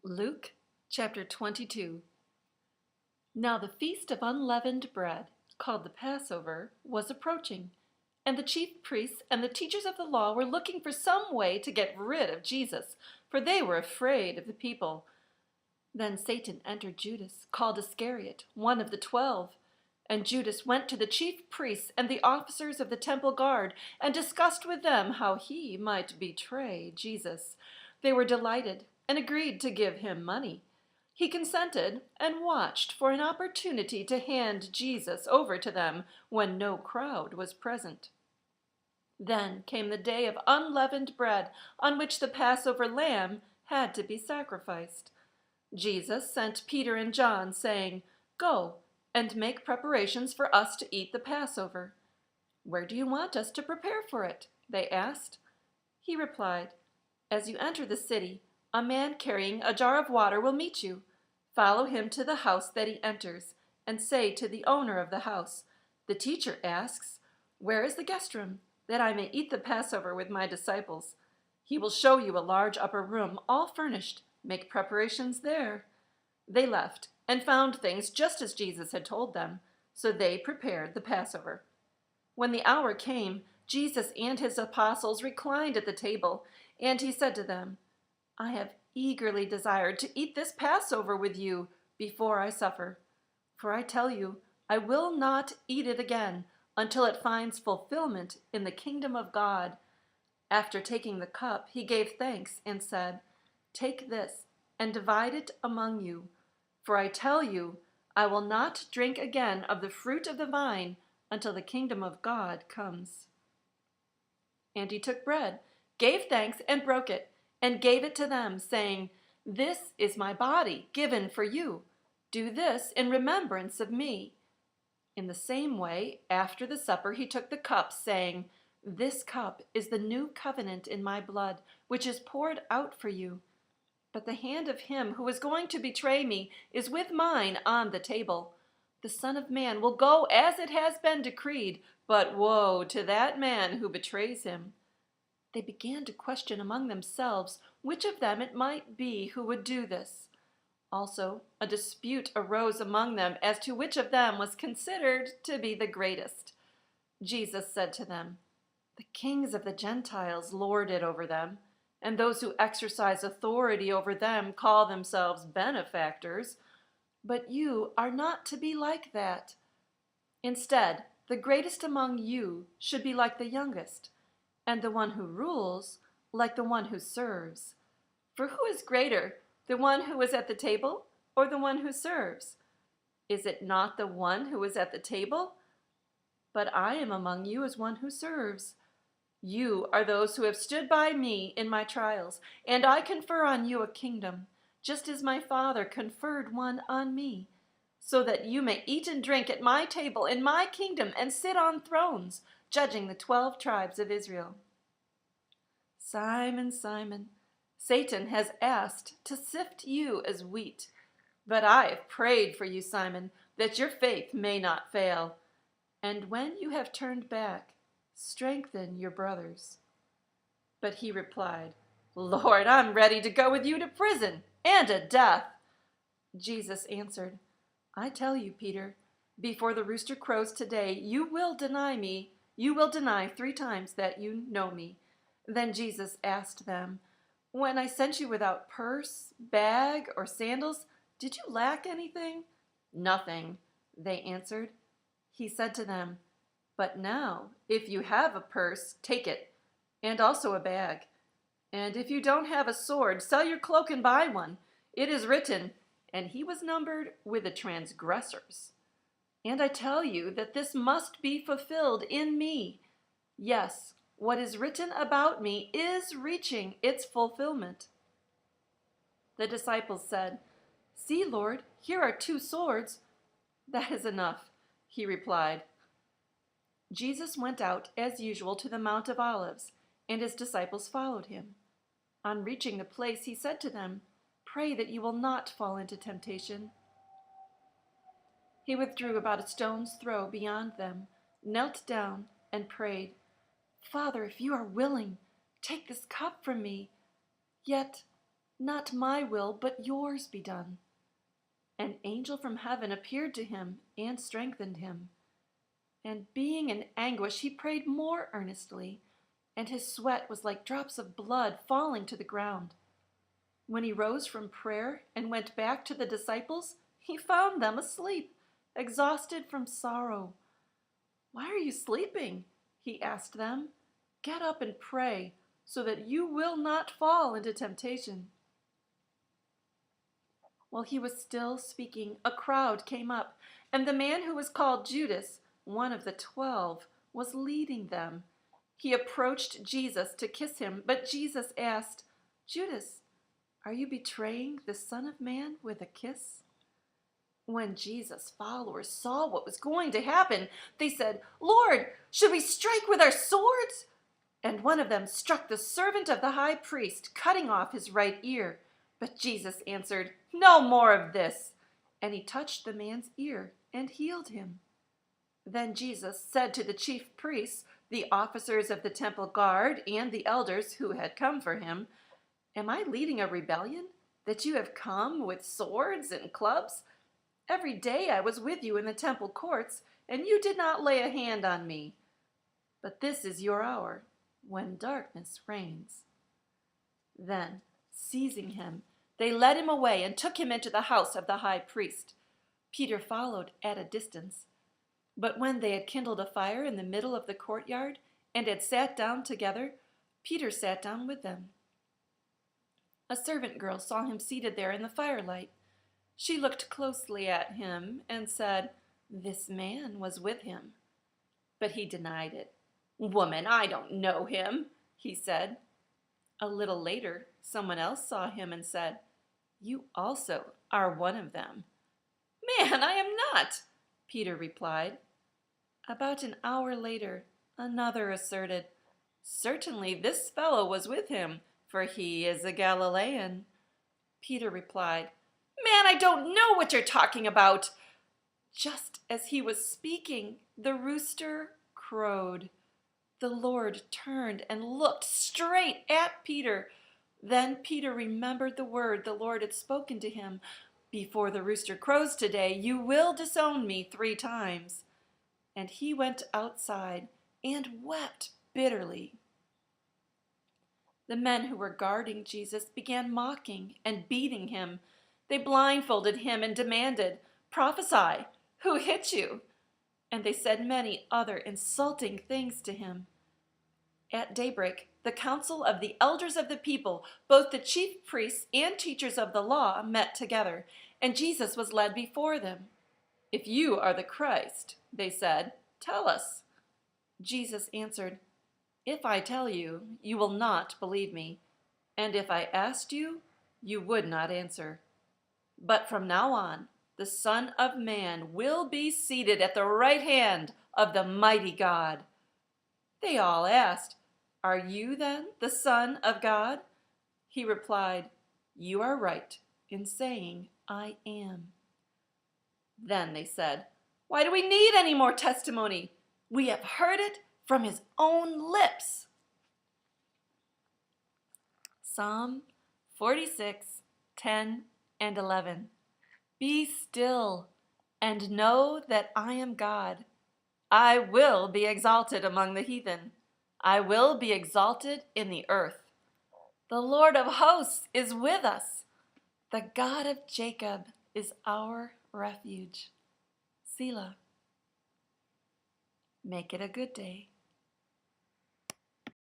Luke chapter 22. Now the feast of unleavened bread, called the Passover, was approaching, and the chief priests and the teachers of the law were looking for some way to get rid of Jesus, for they were afraid of the people. Then Satan entered Judas, called Iscariot, one of the 12. And Judas went to the chief priests and the officers of the temple guard and discussed with them how he might betray Jesus. They were delighted and agreed to give him money. He consented and watched for an opportunity to hand Jesus over to them when no crowd was present. Then came the day of unleavened bread, on which the Passover lamb had to be sacrificed. Jesus sent Peter and John, saying, "Go and make preparations for us to eat the Passover." "Where do you want us to prepare for it?" they asked. He replied, "As you enter the city, a man carrying a jar of water will meet you. Follow him to the house that he enters, and say to the owner of the house, 'The teacher asks, where is the guest room, that I may eat the Passover with my disciples?' He will show you a large upper room, all furnished. Make preparations there." They left and found things just as Jesus had told them, so they prepared the Passover. When the hour came, Jesus and his apostles reclined at the table, and he said to them, "I have eagerly desired to eat this Passover with you before I suffer. For I tell you, I will not eat it again until it finds fulfillment in the kingdom of God." After taking the cup, he gave thanks and said, "Take this and divide it among you. For I tell you, I will not drink again of the fruit of the vine until the kingdom of God comes." And he took bread, gave thanks, and broke it, and gave it to them, saying, "This is my body given for you. Do this in remembrance of me." In the same way, after the supper, he took the cup, saying, "This cup is the new covenant in my blood, which is poured out for you. But the hand of him who is going to betray me is with mine on the table. The Son of Man will go as it has been decreed, but woe to that man who betrays him." They began to question among themselves which of them it might be who would do this. Also, a dispute arose among them as to which of them was considered to be the greatest. Jesus said to them, "The kings of the Gentiles lord it over them, and those who exercise authority over them call themselves benefactors. But you are not to be like that. Instead, the greatest among you should be like the youngest, and the one who rules like the one who serves. For who is greater, the one who is at the table or the one who serves? Is it not the one who is at the table? But I am among you as one who serves. You are those who have stood by me in my trials, and I confer on you a kingdom, just as my Father conferred one on me, so that you may eat and drink at my table in my kingdom and sit on thrones, judging the 12 tribes of Israel. Simon, Simon, Satan has asked to sift you as wheat, but I have prayed for you, Simon, that your faith may not fail. And when you have turned back, strengthen your brothers." But he replied, "Lord, I'm ready to go with you to prison and to death." Jesus answered, "I tell you, Peter, before the rooster crows today, you will deny me. You will deny 3 times that you know me." Then Jesus asked them, "When I sent you without purse, bag, or sandals, did you lack anything?" "Nothing," they answered. He said to them, "But now, if you have a purse, take it, and also a bag. And if you don't have a sword, sell your cloak and buy one. It is written, 'And he was numbered with the transgressors.' And I tell you that this must be fulfilled in me. Yes, what is written about me is reaching its fulfillment." The disciples said, "See, Lord, here are 2 swords." "That is enough," he replied. Jesus went out as usual to the Mount of Olives, and his disciples followed him. On reaching the place, he said to them, "Pray that you will not fall into temptation." He withdrew about a stone's throw beyond them, knelt down, and prayed, "Father, if you are willing, take this cup from me. Yet Not my will, but yours be done." An angel from heaven appeared to him and strengthened him. And being in anguish, he prayed more earnestly, and his sweat was like drops of blood falling to the ground. When he rose from prayer and went back to the disciples, he found them asleep, exhausted from sorrow. "Why are you sleeping?" he asked them. "Get up and pray, so that you will not fall into temptation." While he was still speaking, a crowd came up, and the man who was called Judas, one of the 12, was leading them. He approached Jesus to kiss him, but Jesus asked, "Judas, are you betraying the Son of Man with a kiss?" When Jesus' followers saw what was going to happen, they said, "Lord, should we strike with our swords?" And one of them struck the servant of the high priest, cutting off his right ear. But Jesus answered, "No more of this." And he touched the man's ear and healed him. Then Jesus said to the chief priests, the officers of the temple guard, and the elders who had come for him, "Am I leading a rebellion, that you have come with swords and clubs? Every day I was with you in the temple courts, and you did not lay a hand on me. But this is your hour, when darkness reigns." Then, seizing him, they led him away and took him into the house of the high priest. Peter followed at a distance. But when they had kindled a fire in the middle of the courtyard and had sat down together, Peter sat down with them. A servant girl saw him seated there in the firelight. She looked closely at him and said, "This man was with him." But he denied it. "Woman, I don't know him," he said. A little later, someone else saw him and said, "You also are one of them." "Man, I am not," Peter replied. About an hour later, another asserted, "Certainly this fellow was with him, for he is a Galilean." Peter replied, "Man, I don't know what you're talking about." Just as he was speaking, the rooster crowed. The Lord turned and looked straight at Peter. Then Peter remembered the word the Lord had spoken to him. "Before the rooster crows today, you will disown me 3 times." And he went outside and wept bitterly. The men who were guarding Jesus began mocking and beating him. They blindfolded him and demanded, "Prophesy, who hit you?" And they said many other insulting things to him. At daybreak, the council of the elders of the people, both the chief priests and teachers of the law, met together, and Jesus was led before them. "If you are the Christ," they said, "tell us." Jesus answered, "If I tell you, you will not believe me, and if I asked you, you would not answer. But from now on, the Son of Man will be seated at the right hand of the mighty God." They all asked, "Are you then the Son of God?" He replied, "You are right in saying I am." Then they said, "Why do we need any more testimony? We have heard it from his own lips." Psalm 46, 10 and 11. "Be still and know that I am God. I will be exalted among the heathen. I will be exalted in the earth. The Lord of hosts is with us. The God of Jacob is our refuge." Selah. Make it a good day.